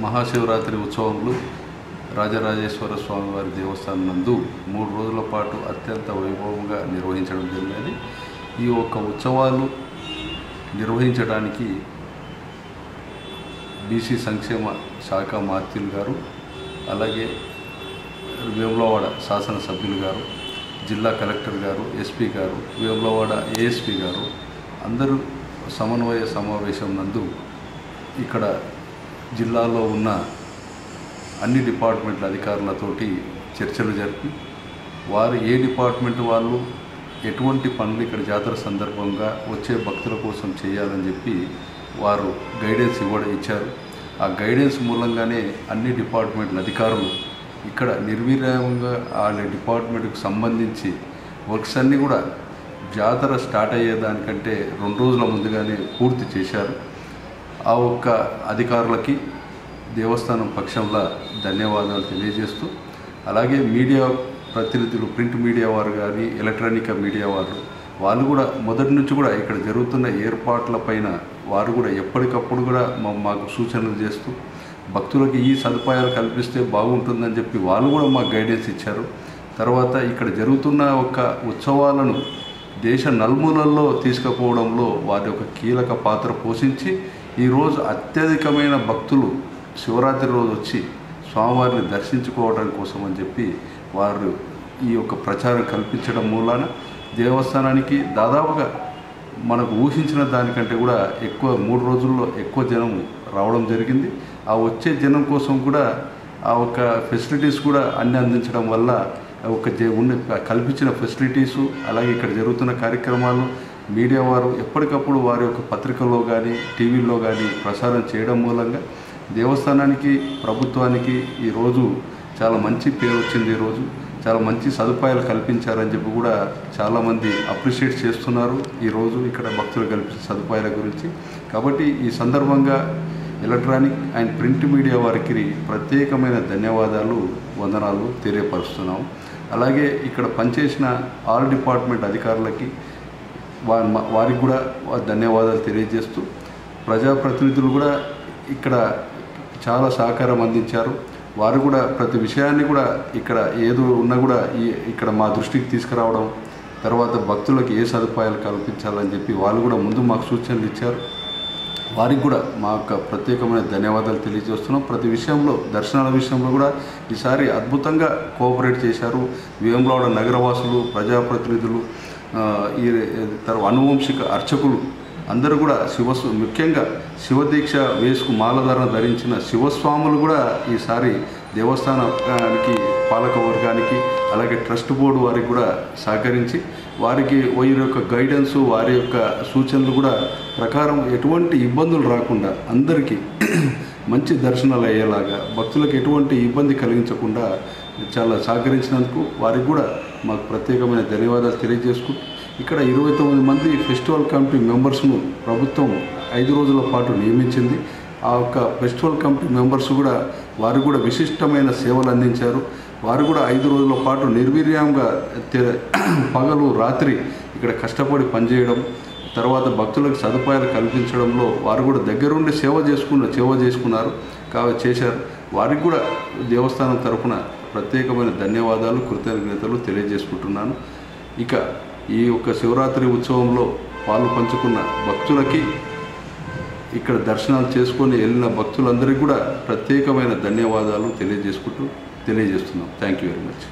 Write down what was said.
మహాశివరాత్రి ఉత్సవములు రాజరాజేశ్వర స్వామి వారి దేవస్థానం నందు 3 రోజుల పాటు అత్యంత వైభవంగా నిర్వహించడం జరిగినది. ఈ ఒక్క ఉత్సవాలు నిర్వహించడానికి బీసీ సంక్షేమ శాఖ మాత్యులు గారు, అలాగే వేములవాడ శాసనసభ్యులు గారు, జిల్లా కలెక్టర్ గారు, ఎస్పీ గారు, వేములవాడ ఏఎస్పీ గారు అందరూ సమన్వయ సమావేశం నందు ఇక్కడ జిల్లాలో ఉన్న అన్ని డిపార్ట్మెంట్ల అధికారులతోటి చర్చలు జరిపి వారు ఏ డిపార్ట్మెంట్ వాళ్ళు ఎటువంటి పనులు ఇక్కడ జాతర సందర్భంగా వచ్చే భక్తుల కోసం చేయాలని చెప్పి వారు గైడెన్స్ ఇచ్చారు. ఆ గైడెన్స్ మూలంగానే అన్ని డిపార్ట్మెంట్ల అధికారులు ఇక్కడ నిర్విరామంగా వాళ్ళ డిపార్ట్మెంట్కి సంబంధించి వర్క్స్ అన్నీ కూడా జాతర స్టార్ట్ అయ్యేదానికంటే 2 రోజుల ముందుగానే పూర్తి చేశారు. ఆ ఒక్క అధికారులకి దేవస్థానం పక్షంలో ధన్యవాదాలు తెలియజేస్తూ, అలాగే మీడియా ప్రతినిధులు, ప్రింట్ మీడియా వారు కానీ, ఎలక్ట్రానిక్ మీడియా వాళ్ళు కూడా మొదటి నుంచి కూడా ఇక్కడ జరుగుతున్న ఏర్పాట్లపైన వారు కూడా ఎప్పటికప్పుడు కూడా మాకు సూచనలు చేస్తూ భక్తులకి ఈ సదుపాయాలు కల్పిస్తే బాగుంటుందని చెప్పి వాళ్ళు కూడా మాకు గైడెన్స్ ఇచ్చారు. తర్వాత ఇక్కడ జరుగుతున్న ఒక ఉత్సవాలను దేశ నలుమూలల్లో తీసుకుపోవడంలో వారి యొక్క కీలక పాత్ర పోషించి ఈరోజు అత్యధికమైన భక్తులు శివరాత్రి రోజు వచ్చి స్వామివారిని దర్శించుకోవడం కోసం అని చెప్పి వారు ఈ యొక్క ప్రచారం కల్పించడం మూలాన దేవస్థానానికి దాదాపుగా మనకు ఊహించిన దానికంటే కూడా ఎక్కువ 3 రోజుల్లో ఎక్కువ జనం రావడం జరిగింది. ఆ వచ్చే జనం కోసం కూడా ఆ ఒక ఫెసిలిటీస్ కూడా అన్ని అందించడం వల్ల కల్పించిన ఫెసిలిటీసు, అలాగే ఇక్కడ జరుగుతున్న కార్యక్రమాలు మీడియా వారు ఎప్పటికప్పుడు వారి యొక్క పత్రికల్లో కానీ, టీవీల్లో కానీ ప్రసారం చేయడం మూలంగా దేవస్థానానికి, ప్రభుత్వానికి ఈరోజు చాలా మంచి పేరు వచ్చింది. ఈరోజు చాలా మంచి సదుపాయాలు కల్పించారని చెప్పి కూడా చాలామంది అప్రిషియేట్ చేస్తున్నారు ఈరోజు ఇక్కడ భక్తులు కల్పించే సదుపాయాల గురించి. కాబట్టి ఈ సందర్భంగా ఎలక్ట్రానిక్ అండ్ ప్రింట్ మీడియా వారికి ప్రత్యేకమైన ధన్యవాదాలు, వందనాలు తెలియపరుస్తున్నాం. అలాగే ఇక్కడ పనిచేసిన ఆల్ డిపార్ట్మెంట్ అధికారులకి వారికి కూడా ధన్యవాదాలు తెలియజేస్తూ, ప్రజాప్రతినిధులు కూడా ఇక్కడ చాలా సహకారం అందించారు. వారు కూడా ప్రతి విషయాన్ని కూడా ఇక్కడ ఏదో ఉన్నా కూడా ఇక్కడ మా దృష్టికి తీసుకురావడం, తర్వాత భక్తులకు ఏ సదుపాయాలు కల్పించాలని చెప్పి వాళ్ళు కూడా ముందు మాకు సూచనలు ఇచ్చారు. వారికి కూడా మా యొక్క ప్రత్యేకమైన ధన్యవాదాలు తెలియజేస్తున్నాం. ప్రతి విషయంలో, దర్శనాల విషయంలో కూడా ఈసారి అద్భుతంగా కోఆపరేట్ చేశారు. వేములవాడ నగరవాసులు, ప్రజాప్రతినిధులు, ఈ అనువంశిక అర్చకులు అందరూ కూడా ముఖ్యంగా శివదీక్ష మాలధారణ ధరించిన శివస్వాములు కూడా ఈసారి దేవస్థానానికి, పాలక వర్గానికి, అలాగే ట్రస్ట్ బోర్డు వారికి కూడా సహకరించి వారికి వారి యొక్క గైడెన్సు, వారి యొక్క సూచనలు కూడా ప్రకారం ఎటువంటి ఇబ్బందులు రాకుండా అందరికీ మంచి దర్శనాలు అయ్యేలాగా, భక్తులకు ఎటువంటి ఇబ్బంది కలిగించకుండా చాలా సహకరించినందుకు వారికి కూడా మాకు ప్రత్యేకమైన ధన్యవాదాలు తెలియజేసుకుంటూ, ఇక్కడ 29 మంది ఫెస్టివల్ కమిటీ మెంబర్స్ను ప్రభుత్వం 5 రోజుల పాటు నియమించింది. ఆ యొక్క ఫెస్టివల్ కమిటీ మెంబర్స్ కూడా వారు కూడా విశిష్టమైన సేవలు అందించారు. వారు కూడా 5 రోజుల పాటు నిర్వీర్యంగా పగలు రాత్రి ఇక్కడ కష్టపడి పనిచేయడం, తర్వాత భక్తులకు సదుపాయాలు కల్పించడంలో వారు కూడా దగ్గరుండి సేవ చేసుకున్నారు చేశారు. వారికి కూడా దేవస్థానం తరఫున ప్రత్యేకమైన ధన్యవాదాలు, కృతజ్ఞతలు తెలియజేసుకుంటున్నాను. ఇక ఈ యొక్క శివరాత్రి ఉత్సవంలో పాలు పంచుకున్న భక్తులకి, ఇక్కడ దర్శనాలు చేసుకొని వెళ్ళిన భక్తులందరికీ కూడా ప్రత్యేకమైన ధన్యవాదాలు తెలియజేస్తున్నాం. Thank you very much.